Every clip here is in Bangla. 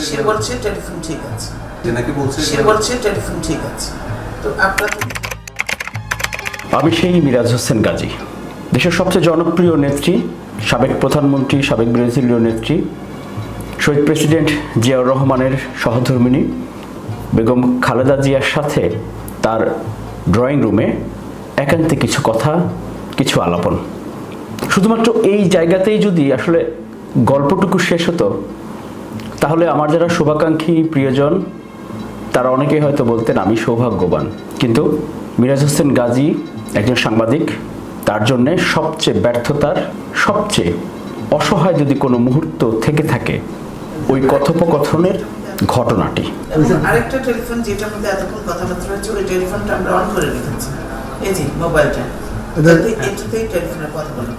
সে বলছে টেলিফোন ঠিক আছে, সে বলছে টেলিফোন ঠিক আছে। তো আপনার আমি সেই মিরাজ হোসেন গাজী, দেশের সবচেয়ে জনপ্রিয় নেত্রী, সাবেক প্রধানমন্ত্রী, সাবেক ব্রাজিলীয় নেত্রী, শহীদ প্রেসিডেন্ট জিয়াউর রহমানের সহধর্মিণী বেগম খালেদা জিয়ার সাথে তার ড্রয়িং রুমে একান্তে কিছু কথা, কিছু আলাপন। শুধুমাত্র এই জায়গাতেই যদি আসলে গল্পটুকু শেষ হতো, তাহলে আমার যারা শুভাকাঙ্ক্ষী প্রিয়জন তারা অনেকেই হয়তো বলতেন আমি সৌভাগ্যবান। কিন্তু মিরাজ হোসেন গাজী একজন সাংবাদিক, তার জন্য সবচেয়ে ব্যর্থতার, সবচেয়ে অসহায় যদি কোনো মুহূর্ত থেকে থাকে ওই কথোপকথনের ঘটনাটি। আরেকটা টেলিফোন যেটার মধ্যে এতক্ষণ কথাবার্তা হয়েছে, ওই টেলিফোনটা আমরা অন করে রেখেছি, এই যে মোবাইলটা, এটাতেই টেলিফোনের কথা বলা।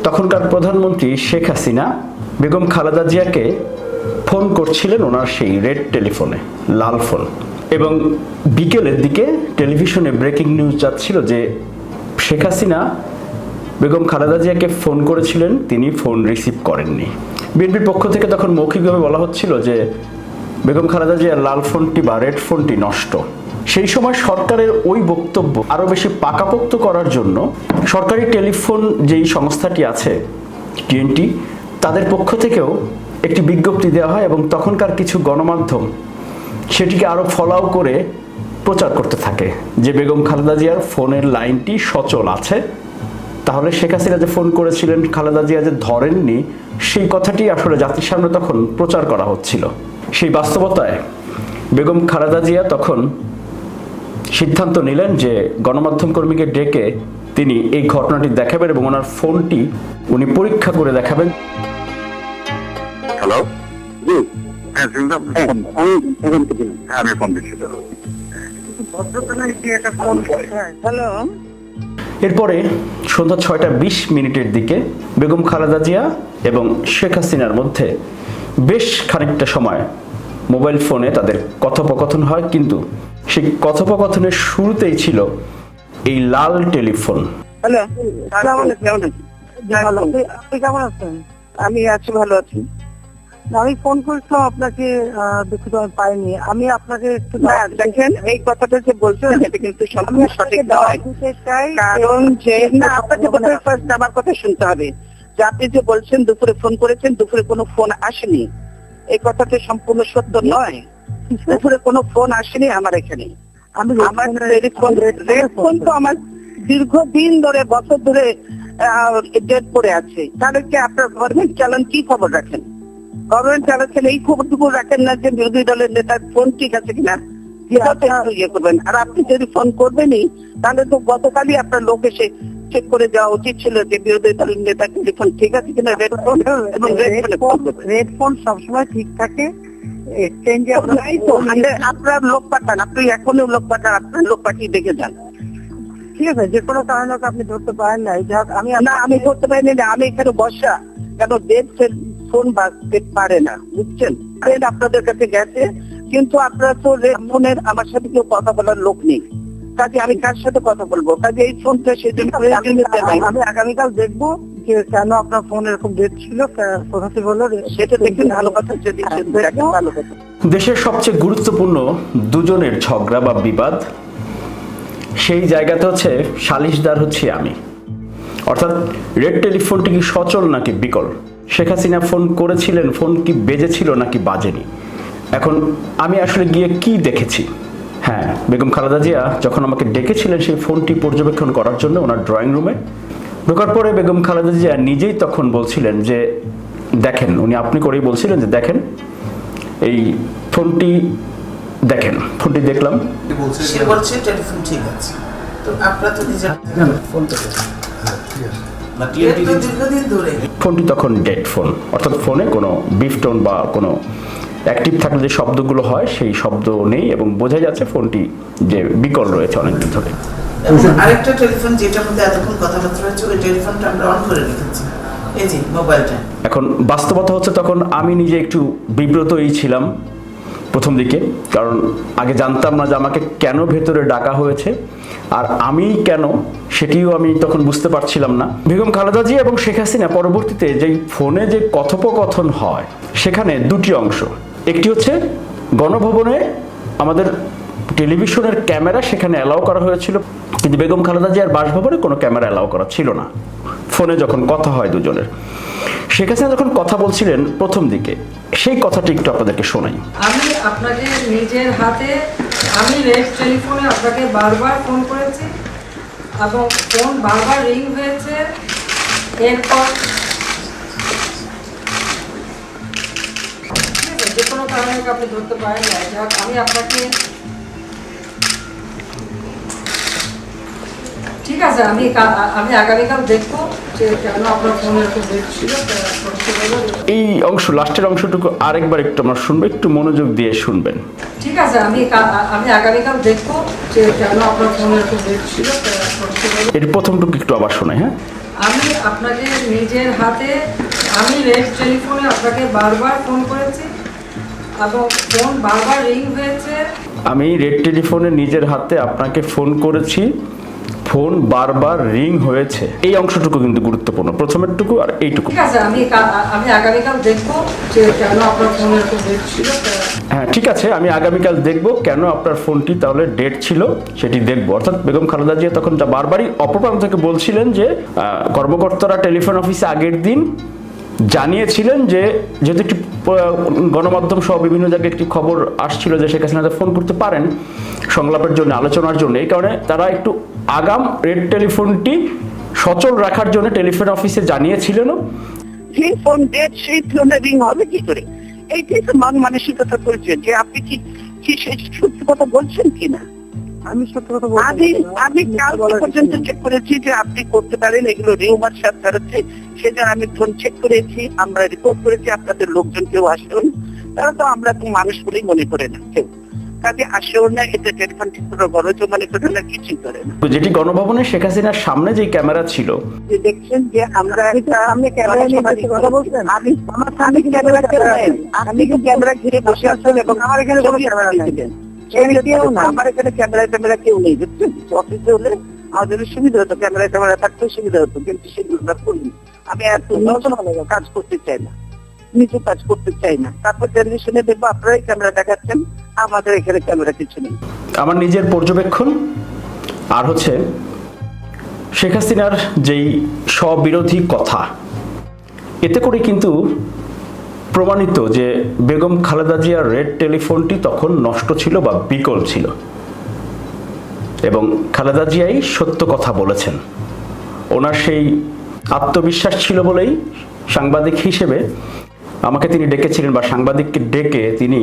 তখনকার প্রধানমন্ত্রী শেখ হাসিনা বেগম খালেদা জিয়াকে ফোন করছিলেন ওনার সেই রেড টেলিফোনে, লাল ফোন, এবং বিকেলের দিকে টেলিভিশনে ব্রেকিং নিউজ যাচ্ছিল যে শেখ হাসিনা বেগম খালেদা জিয়াকে ফোন করেছিলেন, তিনি ফোন রিসিভ করেননি। বিএনপির পক্ষ থেকে তখন মৌখিকভাবে বলা হচ্ছিল যে বেগম খালেদা জিয়ার লাল ফোনটি বা রেড ফোনটি নষ্ট। সেই সময় সরকারের ওই বক্তব্য আরও বেশি পাকাপোক্ত করার জন্য সরকারি টেলিফোন যেই সংস্থাটি আছে টিএনটি, তাদের পক্ষ থেকেও একটি বিজ্ঞপ্তি দেওয়া হয় এবং তখনকার কিছু গণমাধ্যম সেটিকে আরও ফলাও করে প্রচার করতে থাকে যে বেগম খালেদা জিয়ার ফোনের লাইনটি সচল আছে। তাহলে শেখ হাসিনা যে ফোন করেছিলেন, খালেদা জিয়া যে ধরেননি, সেই কথাটি আসলে জাতির সামনে তখন প্রচার করা হচ্ছিল। সেই বাস্তবতায় বেগম খালেদা জিয়া তখন সিদ্ধান্ত নিলেন যে গণমাধ্যম কর্মীকে ডেকে তিনি এই ঘটনাটি দেখাবেন এবং ওনার ফোনটি উনি পরীক্ষা করে দেখাবেন। হ্যালো, জি, হ্যাঁ শুনলাম, আমি ফোন দিচ্ছি। হ্যালো। এরপরে সন্ধ্যা 6:20 দিকে বেগম খালেদা জিয়া এবং শেখ হাসিনার মধ্যে বেশ খানিকটা সময় মোবাইল ফোনে তাদের কথোপকথন হয়, কিন্তু সেই কথোপকথনের শুরুতেই ছিল এই লাল টেলিফোন। হ্যালো, আপনি কেমন আছেন? আমি আছি, ভালো আছি। আমি ফোন করেছিলাম আপনাকে, দুঃখিত আমি পাইনি। আমি আপনাকে একটু দেখেন, এই কথাটা যে বলছেন এটা কিন্তু সম্পূর্ণ সঠিক নয়। কারণ যে না, আপনাকে প্রথমে ফার্স্ট আমার কথা শুনতে হবে যে আপনি যে বলছেন দুপুরে ফোন করেছেন, দুপুরে কোনো ফোন আসেনি, এই কথাটা সম্পূর্ণ সত্য নয়। দুপুরে কোনো ফোন আসেনি আমার এখানে। আমার টেলিফোন তো আমার দীর্ঘদিন ধরে, বছর ধরে ডেট পড়ে আছে। তাহলে কি আপনার গভর্নমেন্ট চালান কি খবর রাখেন? গভর্নমেন্ট চালাচ্ছেন, এই খবরটুকু রাখেন না যে বিরোধী দলের নেতার ফোন ঠিক আছে কিনা, ইয়ে করবেন। আর আপনি যদি ফোন করবেনই, তাহলে তো গতকালই আপনার লোক এসে চেক করে দেওয়া উচিত ছিল যে বিরোধী দলের নেতার টেলিফোন ঠিক আছে কিনা, রেড ফোন এবং রেড ফোন সবসময় ঠিক থাকে। আপনার লোক পাঠান, আপনি এখনই লোক পাঠান, আপনার লোক পাঠিয়ে দেখে যান। ঠিক আছে, যে কোনো কারণে আপনি ধরতে পারেন না, আমি ধরতে পারিনি না, আমি এখানে বসা, কেন ডেট ফোন বাজতে পারে না, বুঝছেন? আপনাদের কাছে গেছে, কিন্তু আপনারা তো রেড ফোনের আমার সাথে কেউ কথা বলার লোক নেই, কাজে আমি কার সাথে কথা বলবো? কাজে এই ফোনটা সেদিন আমি আগামীকাল দেখবো যে কেন আপনার ফোন এরকম ডেট ছিল, কোথা থেকে হলো সেটা দেখুন। ভালো কথা, যদি ভালো কথা। দেশের সবচেয়ে গুরুত্বপূর্ণ দুজনের ঝগড়া বা বিবাদ, সেই জায়গাতে হচ্ছে সালিশদার হচ্ছে আমি। অর্থাৎ রেড টেলিফোনটি কি সচল নাকি বিকল, শেখ হাসিনা ফোন করেছিলেন, ফোন কি বেজেছিল নাকি বাজেনি, এখন আমি আসলে গিয়ে কি দেখেছি? হ্যাঁ, বেগম খালেদা জিয়া যখন আমাকে ডেকেছিলেন সেই ফোনটি পর্যবেক্ষণ করার জন্য ওনার ড্রয়িং রুমে ঢোকার পরে বেগম খালেদা জিয়া নিজেই তখন বলছিলেন যে দেখেন, উনি আপনি করেই বলছিলেন যে দেখেন এই ফোনটি, দেখেন ফোনটি দেখলাম, সে বলছে টেলিফোন ঠিক আছে। তো আপনারা তো নিজের ফোন তো দীর্ঘদিন ধরে ফোনটি তখন ডেড ফোন, অর্থাৎ ফোনে কোনো বিফটোন বা কোনো অ্যাক্টিভ থাকলে যে শব্দগুলো হয় সেই শব্দ নেই এবং বোঝা যাচ্ছে ফোনটি যে বিকল রয়েছে অনেকদিন ধরে। আরেকটা টেলিফোন যেটার মধ্যে এতক্ষণ কথাবার্তা হয়েছে, ওই টেলিফোনটা আমরা অন করে রেখেছি, এই যে মোবাইলটা। এখন বাস্তবতা হচ্ছে তখন আমি নিজে একটু বিব্রতই ছিলাম, প্রথম দিকে, কারণ আগে জানতাম না যে আমাকে কেন ভেতরে ডাকা হয়েছে আর আমি কেন, সেটিও আমি তখন বুঝতে পারছিলাম না। বেগম খালেদা জিয়া এবং শেখ হাসিনা পরবর্তীতে যেই ফোনে যে কথোপকথন হয় সেখানে দুটি অংশ। একটি হচ্ছে গণভবনে আমাদের টেলিভিশনের ক্যামেরা সেখানে অ্যালাউ করা হয়েছিল, কিন্তু বেগম খালেদা জিয়ার বাসভবনে কোনো ক্যামেরা অ্যালাউ করা ছিল না। ফোনে যখন কথা হয় দুজনের, শেখ হাসিনা যখন কথা বলছিলেন প্রথম দিকে, সেই কথাটি একটু আপনাদেরকে শোনাই। আমি আপনাকে নিজের হাতে, আমি রেড টেলিফোনে আপনাকে বারবার ফোন করেছি এবং ফোন বারবার রিং হয়েছে। এরপর যে কোনো কারণে আপনি ধরতে পারেন না, যাক আমি আপনাকে, ঠিক আছে, আমি আগামীকাল দেখবো যে কেন আপনার ফোন এরকম দেখছিল। এই অংশ, লাস্টের অংশটুকু আরেকবার একটু আমরা শুনবো, একটু মনোযোগ দিয়ে শুনবেন। ঠিক আছে, আমি আগামীকাল দেখবো যে কেন আপনার ফোন এরকম দেখছিল। এর প্রথমটুকু একটু আবার শোনাই। হ্যাঁ, আমি আপনাকে নিজের হাতে, আমি রেড টেলিফোনে আপনাকে বারবার ফোন করেছি এবং ফোন বারবার রিং হয়েছে। আমি রেড টেলিফোনে নিজের হাতে আপনাকে ফোন করেছি, ফোন বারবার রিং হয়েছে। এই অংশটুকু কিন্তু গুরুত্বপূর্ণ, প্রথমেরটুকু আর এইটুকু। ঠিক আছে, আমি আগামীকাল দেখবো যে কেন আপনার ফোন এরকম ডেট ছিল। হ্যাঁ, ঠিক আছে, আমি আগামীকাল দেখবো কেন আপনার ফোনটি তাহলে ডেট ছিল, সেটি দেখবো। অর্থাৎ বেগম খালেদা জিয়া তখন বারবারই অপপ্রান্ত থেকে বলছিলেন যে কর্মকর্তারা টেলিফোন অফিসে আগের দিন জানিয়েছিলেন যে, যেহেতু একটি গণমাধ্যম সহ বিভিন্ন জায়গায় একটি খবর আসছিল যে শেখ হাসিনা ফোন করতে পারেন সংলাপের জন্য, আলোচনার জন্য, এই কারণে তারা একটু আগাম রেড টেলিফোনটি সচল রাখার জন্য টেলিফোন অফিসে জানিয়েছিলেন। যে ফোন ডেট সেই ফোনে রিং হবে কি করে? এইটাই তো মন মানসিকতা পরিচয় যে আপনি কি সত্যি কথা বলছেন কিনা। আমি সত্যি কথা বলছি। আমি কাল পর্যন্ত চেক করেছি যে আপনি করতে পারেন, এগুলো রিউমার সাথে ছাড়াচ্ছে, সেজন্য আমি ফোন চেক করেছি, আমরা রিপোর্ট করেছি। আপনাদের লোকজন কেউ আসেন, তারা তো আমরা তো মানুষ বলেই মনে করে না, কেউ কাজে আসেও না, এটা টেলিফোন ঠিক করে গরজ মনে করে না, কিছুই করে না। যেটি গণভবনে শেখ হাসিনার সামনে যে ক্যামেরা ছিল, যে দেখছেন যে আমরা আপনি ক্যামেরা নিয়ে কথা বলছেন, আমি আমার সামনে ক্যামেরা আপনি কি ক্যামেরা ঘিরে বসে আছেন এবং আমার এখানে কোনো ক্যামেরা নাই। আমার এখানে ক্যামেরা কেউ নেই, বুঝছেন? অফিসে হলে আমাদের সুবিধা হতো, ক্যামেরা থাকতে সুবিধা হতো, কিন্তু সেগুলো করিনি। আমি এত নতুন কাজ করতে চাই না, নিজে কাজ করতে চাই না। তারপর টেলিভিশনে দেখবো আপনারাই ক্যামেরা দেখাচ্ছেন, আমাদের এখানে ক্যামেরা কিছু নেই। আমার নিজের পর্যবেক্ষণ আর হচ্ছে শেখ হাসিনার যেই স্ববিরোধী কথা, এতে করে কিন্তু প্রমাণিত যে বেগম খালেদা জিয়ার রেড টেলিফোনটি তখন নষ্ট ছিল বা বিকল ছিল, এবং খালেদা জিয়াই সত্য কথা বলেছেন। ওনার সেই আত্মবিশ্বাস ছিল বলেই সাংবাদিক হিসেবে আমাকে তিনি ডেকেছিলেন, বা সাংবাদিককে ডেকে তিনি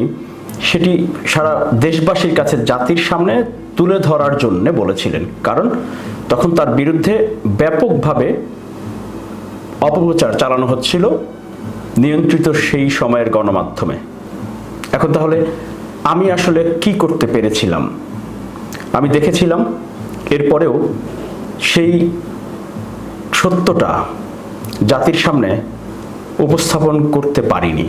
সেটি সারা দেশবাসীর কাছে, জাতির সামনে তুলে ধরার জন্য বলেছিলেন। কারণ তখন তার বিরুদ্ধে ব্যাপকভাবে অপপ্রচার চালানো হচ্ছিল নিয়ন্ত্রিত সেই সময়ের গণমাধ্যমে। এখন তাহলে আমি আসলে কি করতে পেরেছিলাম? আমি দেখেছিলাম এরপরেও সেই সত্যটা জাতির সামনে উপস্থাপন করতে পারিনি।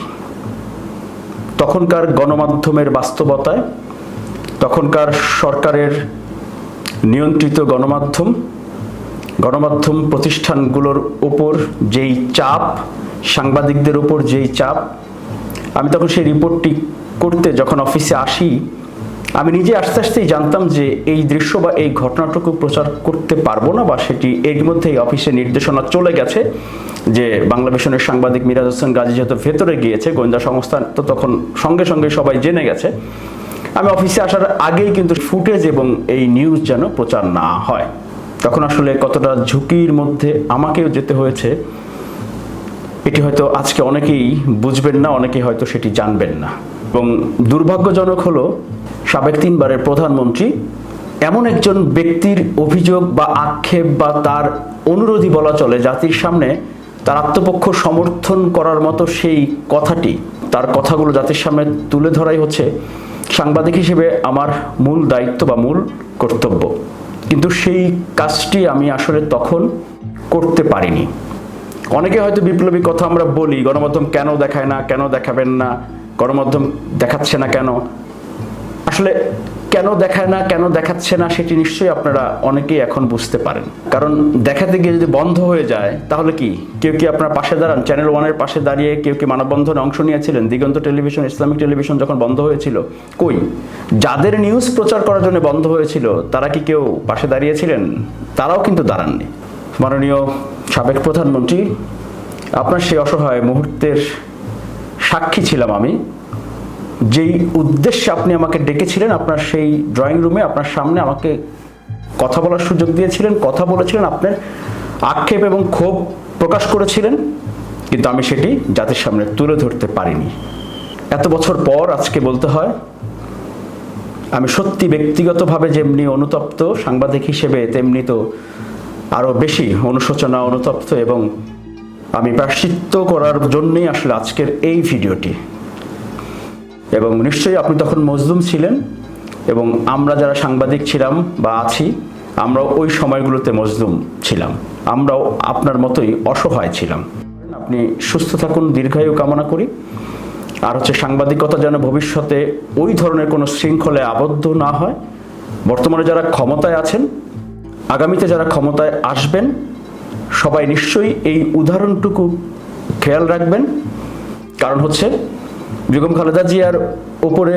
তখনকার গণমাধ্যমের বাস্তবতায়, তখনকার সরকারের নিয়ন্ত্রিত গণমাধ্যম প্রতিষ্ঠানগুলোর উপর যেই চাপ, সাংবাদিকদের উপর যেই চাপ, আমি তখন সেই রিপোর্টটি করতে যখন অফিসে আসি, আমি নিজে আস্তে আস্তেই জানতাম যে এই দৃশ্য বা এই ঘটনাটুকু প্রচার করতে পারবো না, বা সেটি এর মধ্যেই অফিসে নির্দেশনা চলে গেছে যে বাংলা ভিশনের সাংবাদিক মিরাজ হোসেন গাজী যেহেতু ভেতরে গিয়েছে, গোয়েন্দা সংস্থা তো তখন সঙ্গে সঙ্গে সবাই জেনে গেছে। আমি অফিসে আসার আগেই কিন্তু ফুটেজ এবং এই নিউজ যেন প্রচার না হয়। তখন আসলে কতটা ঝুঁকির মধ্যে আমাকেও যেতে হয়েছে, এটি হয়তো আজকে অনেকেই বুঝবেন না, অনেকেই হয়তো সেটি জানবেন না। এবং দুর্ভাগ্যজনক হলো সাবেক 3 বারের প্রধানমন্ত্রী এমন একজন ব্যক্তির অভিযোগ বা আক্ষেপ বা তার অনুরোধী বলা চলে, জাতির সামনে তার আত্মপক্ষ সমর্থন করার মতো সেই কথাটি, তার কথাগুলো জাতির সামনে তুলে ধরাই হচ্ছে সাংবাদিক হিসেবে আমার মূল দায়িত্ব বা মূল কর্তব্য। কিন্তু সেই কাজটি আমি আসলে তখন করতে পারিনি। অনেকে হয়তো বিপ্লবী কথা আমরা বলি, গণমাধ্যম কেন দেখায় না, কেন দেখাবেন না, গণমাধ্যম দেখাচ্ছে না কেন? আসলে কেন দেখায় না, কেন দেখাচ্ছে না, সেটি নিশ্চয়ই আপনারা অনেকেই এখন বুঝতে পারেন। কারণ দেখাতে গিয়ে যদি বন্ধ হয়ে যায় তাহলে কি কেউ কি আপনার পাশে দাঁড়ান? চ্যানেল ওয়ানের পাশে দাঁড়িয়ে কেউ কি মানববন্ধনে অংশ নিয়েছিলেন? দিগন্ত টেলিভিশন, ইসলামিক টেলিভিশন যখন বন্ধ হয়েছিল, কই যাদের নিউজ প্রচার করার জন্য বন্ধ হয়েছিল তারা কি কেউ পাশে দাঁড়িয়েছিলেন? তারাও কিন্তু দাঁড়াননি। মাননীয় সাবেক প্রধানমন্ত্রী, আপনার সেই অসহায় মুহূর্তের সাক্ষী ছিলাম আমি। যেই উদ্দেশ্যে আপনি আমাকে ডেকেছিলেন, আপনার সেই ড্রয়িং রুমে আপনার সামনে আমাকে কথা বলার সুযোগ দিয়েছিলেন, কথা বলেছিলেন, আপনার আক্ষেপ এবং ক্ষোভ প্রকাশ করেছিলেন, কিন্তু আমি সেটি জাতির সামনে তুলে ধরতে পারিনি। এত বছর পর আজকে বলতে হয়, আমি সত্যি ব্যক্তিগতভাবে যেমনি অনুতপ্ত সাংবাদিক হিসেবে, তেমনি তো আরও বেশি অনুশোচনা, অনুতপ্ত, এবং আমি প্রায়শ্চিত্ত করার জন্যই আসলে আজকের এই ভিডিওটি। এবং নিশ্চয়ই আপনি তখন মজলুম ছিলেন, এবং আমরা যারা সাংবাদিক ছিলাম বা আছি, আমরাও ওই সময়গুলোতে মজলুম ছিলাম, আমরাও আপনার মতোই অসহায় ছিলাম। আপনি সুস্থ থাকুন, দীর্ঘায়ু কামনা করি। আর সাংবাদিকতা যেন ভবিষ্যতে ওই ধরনের কোনো শৃঙ্খলে আবদ্ধ না হয়। বর্তমানে যারা ক্ষমতায় আছেন, আগামীতে যারা ক্ষমতায় আসবেন, সবাই নিশ্চয়ই এই উদাহরণটুকু খেয়াল রাখবেন। কারণ বেগম খালেদা জিয়ার ওপরে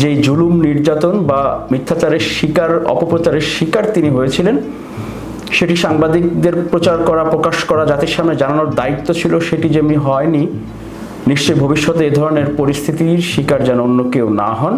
যেই জুলুম, নির্যাতন বা মিথ্যাচারের শিকার, অপপ্রচারের শিকার তিনি হয়েছিলেন, সেটি সাংবাদিকদের প্রচার করা, প্রকাশ করা, জাতির সামনে জানানোর দায়িত্ব ছিল। সেটি যেমনি হয়নি, নিশ্চয়ই ভবিষ্যতে এ ধরনের পরিস্থিতির শিকার যেন অন্য কেউ না হন।